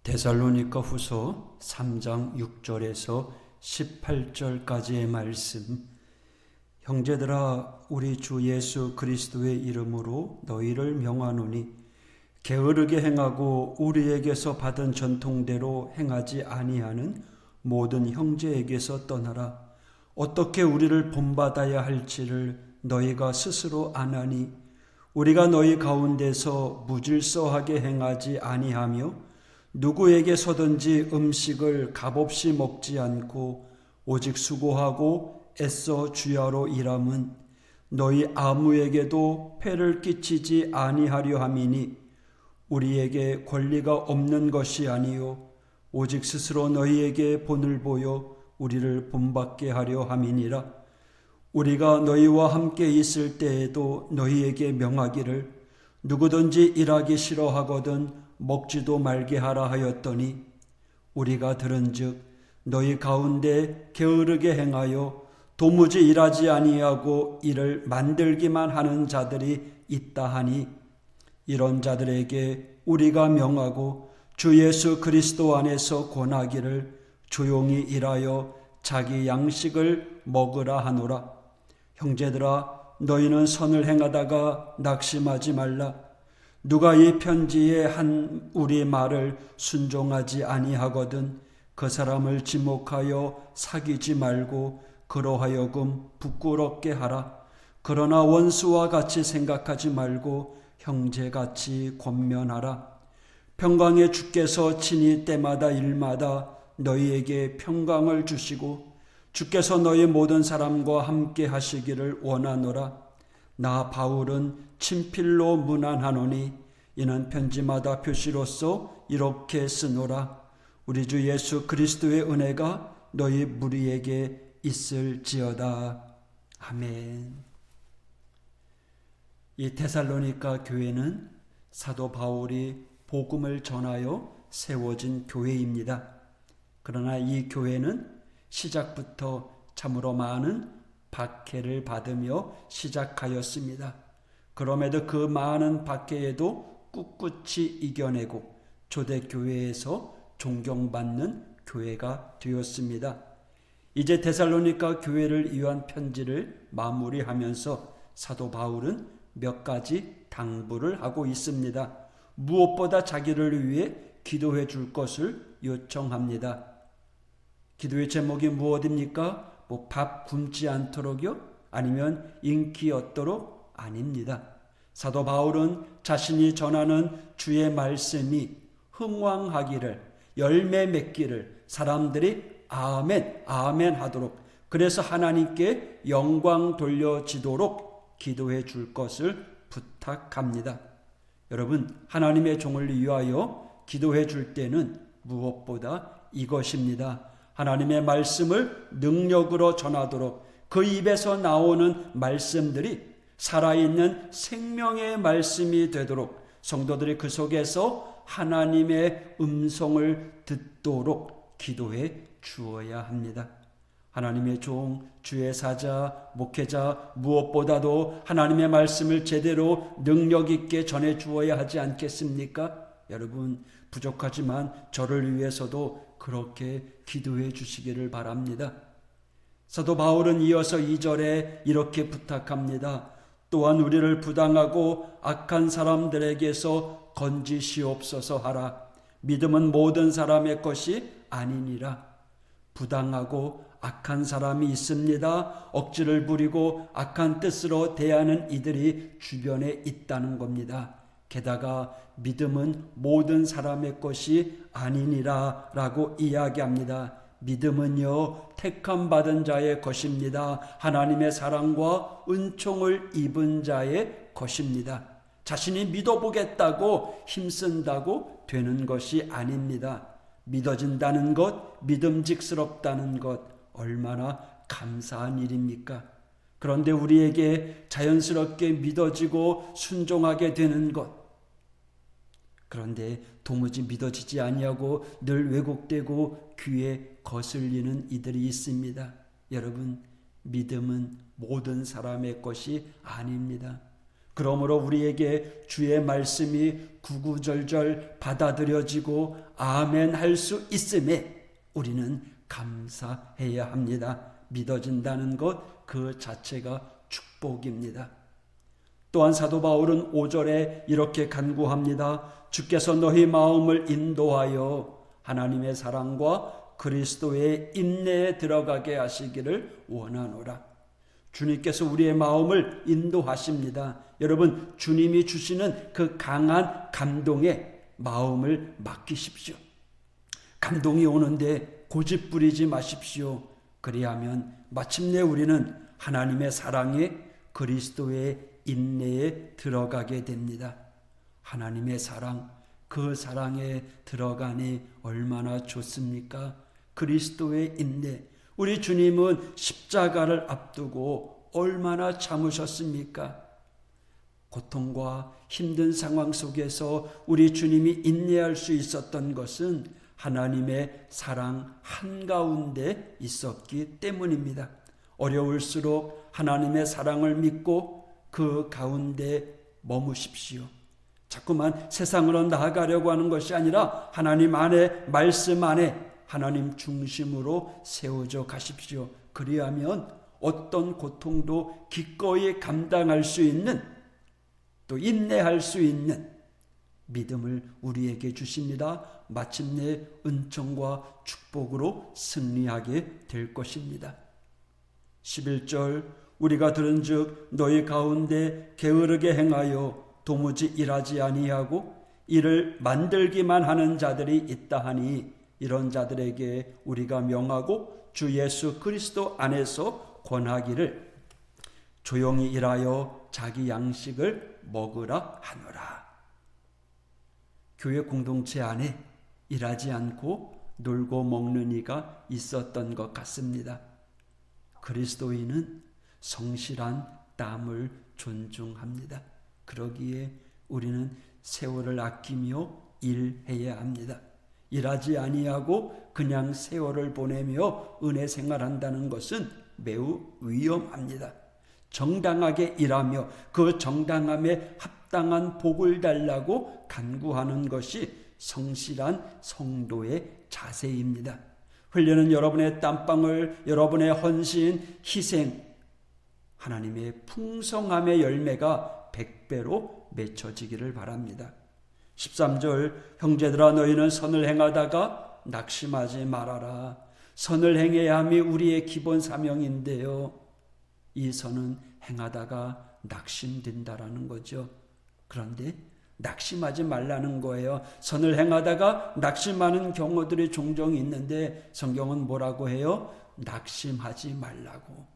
데살로니가 후서 3장 6절에서 18절까지의 말씀. 형제들아, 우리 주 예수 그리스도의 이름으로 너희를 명하노니 게으르게 행하고 우리에게서 받은 전통대로 행하지 아니하는 모든 형제에게서 떠나라. 어떻게 우리를 본받아야 할지를 너희가 스스로 아나니 우리가 너희 가운데서 무질서하게 행하지 아니하며 누구에게서든지 음식을 값없이 먹지 않고 오직 수고하고 애써 주야로 일함은 너희 아무에게도 폐를 끼치지 아니하려 함이니 우리에게 권리가 없는 것이 아니요 오직 스스로 너희에게 본을 보여 우리를 본받게 하려 함이니라. 우리가 너희와 함께 있을 때에도 너희에게 명하기를 누구든지 일하기 싫어하거든 먹지도 말게 하라 하였더니 우리가 들은즉 너희 가운데 게으르게 행하여 도무지 일하지 아니하고 일을 만들기만 하는 자들이 있다 하니 이런 자들에게 우리가 명하고 주 예수 그리스도 안에서 권하기를 조용히 일하여 자기 양식을 먹으라 하노라. 형제들아, 너희는 선을 행하다가 낙심하지 말라. 누가 이 편지에 한 우리 말을 순종하지 아니하거든 그 사람을 지목하여 사귀지 말고 그러하여금 부끄럽게 하라. 그러나 원수와 같이 생각하지 말고 형제같이 권면하라. 평강의 주께서 친히 때마다 일마다 너희에게 평강을 주시고 주께서 너희 모든 사람과 함께 하시기를 원하노라. 나 바울은 친필로 문안하노니 이는 편지마다 표시로서 이렇게 쓰노라. 우리 주 예수 그리스도의 은혜가 너희 무리에게 있을지어다. 아멘. 이 데살로니가 교회는 사도 바울이 복음을 전하여 세워진 교회입니다. 그러나 이 교회는 시작부터 참으로 많은 박해를 받으며 시작하였습니다. 그럼에도 그 많은 박해에도 꿋꿋이 이겨내고 초대교회에서 존경받는 교회가 되었습니다. 이제 데살로니가 교회를 위한 편지를 마무리하면서 사도 바울은 몇 가지 당부를 하고 있습니다. 무엇보다 자기를 위해 기도해 줄 것을 요청합니다. 기도의 제목이 무엇입니까? 밥 굶지 않도록요? 아니면 인기 얻도록? 아닙니다. 사도 바울은 자신이 전하는 주의 말씀이 흥왕하기를, 열매 맺기를 사람들이 아멘, 아멘 하도록, 그래서 하나님께 영광 돌려지도록 기도해 줄 것을 부탁합니다. 여러분, 하나님의 종을 위하여 기도해 줄 때는 무엇보다 이것입니다. 하나님의 말씀을 능력으로 전하도록 그 입에서 나오는 말씀들이 살아있는 생명의 말씀이 되도록 성도들이 그 속에서 하나님의 음성을 듣도록 기도해 주어야 합니다. 하나님의 종, 주의 사자, 목회자 무엇보다도 하나님의 말씀을 제대로 능력 있게 전해 주어야 하지 않겠습니까? 여러분, 부족하지만 저를 위해서도 그렇게 기도해 주시기를 바랍니다. 사도 바울은 이어서 2절에 이렇게 부탁합니다. 또한 우리를 부당하고 악한 사람들에게서 건지시옵소서 하라. 믿음은 모든 사람의 것이 아니니라. 부당하고 악한 사람이 있습니다. 억지를 부리고 악한 뜻으로 대하는 이들이 주변에 있다는 겁니다. 게다가 믿음은 모든 사람의 것이 아니니라 라고 이야기합니다. 믿음은요, 택함 받은 자의 것입니다. 하나님의 사랑과 은총을 입은 자의 것입니다. 자신이 믿어보겠다고 힘쓴다고 되는 것이 아닙니다. 믿어진다는 것, 믿음직스럽다는 것, 얼마나 감사한 일입니까? 그런데 우리에게 자연스럽게 믿어지고 순종하게 되는 것, 그런데 도무지 믿어지지 아니하고 늘 왜곡되고 귀에 거슬리는 이들이 있습니다. 여러분, 믿음은 모든 사람의 것이 아닙니다. 그러므로 우리에게 주의 말씀이 구구절절 받아들여지고 아멘 할 수 있음에 우리는 감사해야 합니다. 믿어진다는 것 그 자체가 축복입니다. 또한 사도 바울은 5절에 이렇게 간구합니다. 주께서 너희 마음을 인도하여 하나님의 사랑과 그리스도의 인내에 들어가게 하시기를 원하노라. 주님께서 우리의 마음을 인도하십니다. 여러분, 주님이 주시는 그 강한 감동에 마음을 맡기십시오. 감동이 오는데 고집 부리지 마십시오. 그리하면 마침내 우리는 하나님의 사랑에 그리스도의 인내에 들어가게 됩니다. 하나님의 사랑, 그 사랑에 들어가니 얼마나 좋습니까? 그리스도의 인내, 우리 주님은 십자가를 앞두고 얼마나 참으셨습니까? 고통과 힘든 상황 속에서 우리 주님이 인내할 수 있었던 것은 하나님의 사랑 한가운데 있었기 때문입니다. 어려울수록 하나님의 사랑을 믿고 그 가운데 머무십시오. 자꾸만 세상으로 나아가려고 하는 것이 아니라 하나님 안에, 말씀 안에 하나님 중심으로 세워져 가십시오. 그리하면 어떤 고통도 기꺼이 감당할 수 있는, 또 인내할 수 있는 믿음을 우리에게 주십니다. 마침내 은총과 축복으로 승리하게 될 것입니다. 11절 우리가 들은즉 너희 가운데 게으르게 행하여 도무지 일하지 아니하고 이를 만들기만 하는 자들이 있다 하니 이런 자들에게 우리가 명하고 주 예수 그리스도 안에서 권하기를 조용히 일하여 자기 양식을 먹으라 하노라. 교회 공동체 안에 일하지 않고 놀고 먹는 이가 있었던 것 같습니다. 그리스도인은 성실한 땀을 존중합니다. 그러기에 우리는 세월을 아끼며 일해야 합니다. 일하지 아니하고 그냥 세월을 보내며 은혜 생활한다는 것은 매우 위험합니다. 정당하게 일하며 그 정당함에 합당한 복을 달라고 간구하는 것이 성실한 성도의 자세입니다. 흘리는 여러분의 땀방울, 여러분의 헌신, 희생, 하나님의 풍성함의 열매가 100배로 맺혀지기를 바랍니다. 13절 형제들아 너희는 선을 행하다가 낙심하지 말아라. 선을 행해야 함이 우리의 기본 사명인데요. 이 선은 행하다가 낙심된다라는 거죠. 그런데 낙심하지 말라는 거예요. 선을 행하다가 낙심하는 경우들이 종종 있는데 성경은 뭐라고 해요? 낙심하지 말라고.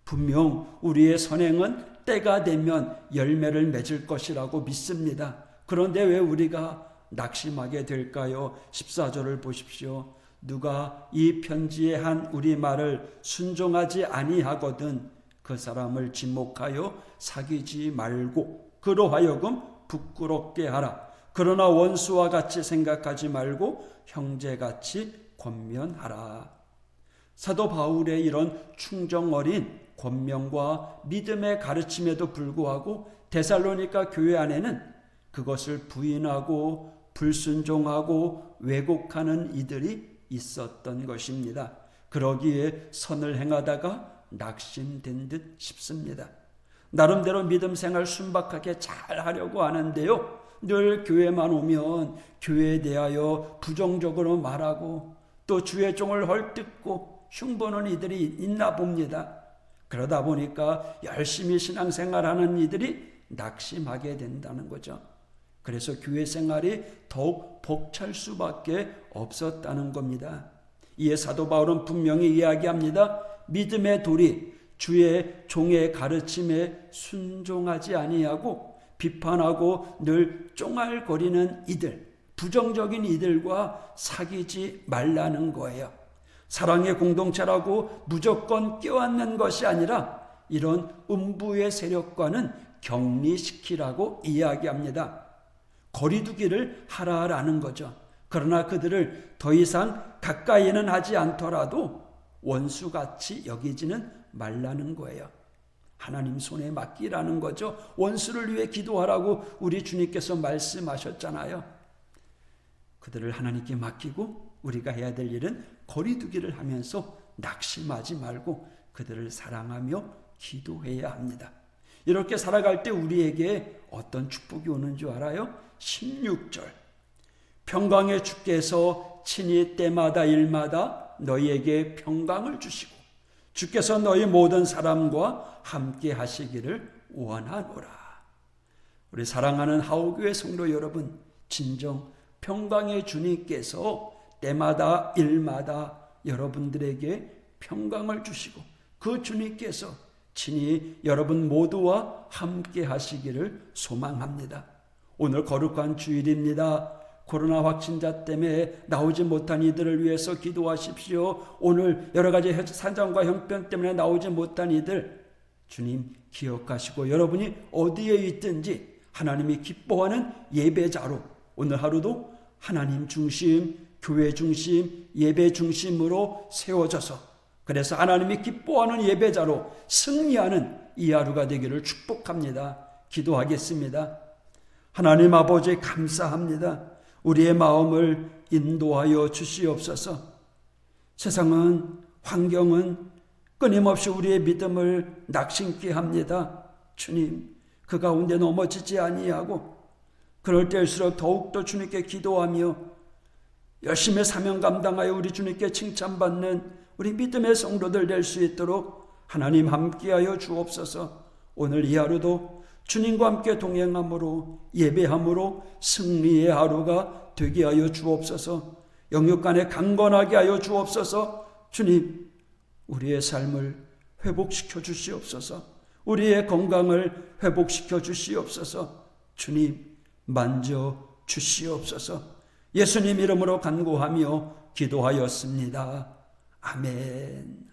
분명 우리의 선행은 때가 되면 열매를 맺을 것이라고 믿습니다. 그런데 왜 우리가 낙심하게 될까요? 14절을 보십시오. 누가 이 편지에 한 우리 말을 순종하지 아니하거든 그 사람을 지목하여 사귀지 말고 그로 하여금 부끄럽게 하라. 그러나 원수와 같이 생각하지 말고 형제같이 권면하라. 사도 바울의 이런 충정 어린 권면과 믿음의 가르침에도 불구하고 데살로니가 교회 안에는 그것을 부인하고 불순종하고 왜곡하는 이들이 있었던 것입니다. 그러기에 선을 행하다가 낙심된 듯 싶습니다. 나름대로 믿음 생활 순박하게 잘 하려고 하는데요. 늘 교회만 오면 교회에 대하여 부정적으로 말하고 또 주의 종을 헐뜯고 흉보는 이들이 있나 봅니다. 그러다 보니까 열심히 신앙생활하는 이들이 낙심하게 된다는 거죠. 그래서 교회 생활이 더욱 벅찰 수밖에 없었다는 겁니다. 이에 사도 바울은 분명히 이야기합니다. 믿음의 돌이 주의 종의 가르침에 순종하지 아니하고 비판하고 늘 쫑알거리는 이들, 부정적인 이들과 사귀지 말라는 거예요. 사랑의 공동체라고 무조건 껴안는 것이 아니라 이런 음부의 세력과는 격리시키라고 이야기합니다. 거리두기를 하라라는 거죠. 그러나 그들을 더 이상 가까이는 하지 않더라도 원수같이 여기지는 말라는 거예요. 하나님 손에 맡기라는 거죠. 원수를 위해 기도하라고 우리 주님께서 말씀하셨잖아요. 그들을 하나님께 맡기고 우리가 해야 될 일은 거리두기를 하면서 낙심하지 말고 그들을 사랑하며 기도해야 합니다. 이렇게 살아갈 때 우리에게 어떤 축복이 오는 줄 알아요? 16절 평강의 주께서 친히 때마다 일마다 너희에게 평강을 주시고 주께서 너희 모든 사람과 함께 하시기를 원하노라. 우리 사랑하는 하오교회 성도 여러분, 진정 평강의 주님께서 때마다 일마다 여러분들에게 평강을 주시고 그 주님께서 친히 여러분 모두와 함께 하시기를 소망합니다. 오늘 거룩한 주일입니다. 코로나 확진자 때문에 나오지 못한 이들을 위해서 기도하십시오. 오늘 여러 가지 사정과 형편 때문에 나오지 못한 이들 주님 기억하시고 여러분이 어디에 있든지 하나님이 기뻐하는 예배자로 오늘 하루도 하나님 중심, 교회 중심, 예배 중심으로 세워져서 그래서 하나님이 기뻐하는 예배자로 승리하는 이 하루가 되기를 축복합니다. 기도하겠습니다. 하나님 아버지 감사합니다. 우리의 마음을 인도하여 주시옵소서. 세상은 환경은 끊임없이 우리의 믿음을 낙심케 합니다. 주님, 그 가운데 넘어지지 아니하고 그럴 때일수록 더욱더 주님께 기도하며 열심히 사명 감당하여 우리 주님께 칭찬받는 우리 믿음의 성도들 될 수 있도록 하나님 함께하여 주옵소서. 오늘 이 하루도 주님과 함께 동행함으로 예배함으로 승리의 하루가 되게 하여 주옵소서. 영육간에 강건하게 하여 주옵소서. 주님, 우리의 삶을 회복시켜 주시옵소서. 우리의 건강을 회복시켜 주시옵소서. 주님, 만져 주시옵소서. 예수님 이름으로 간구하며 기도하였습니다. 아멘.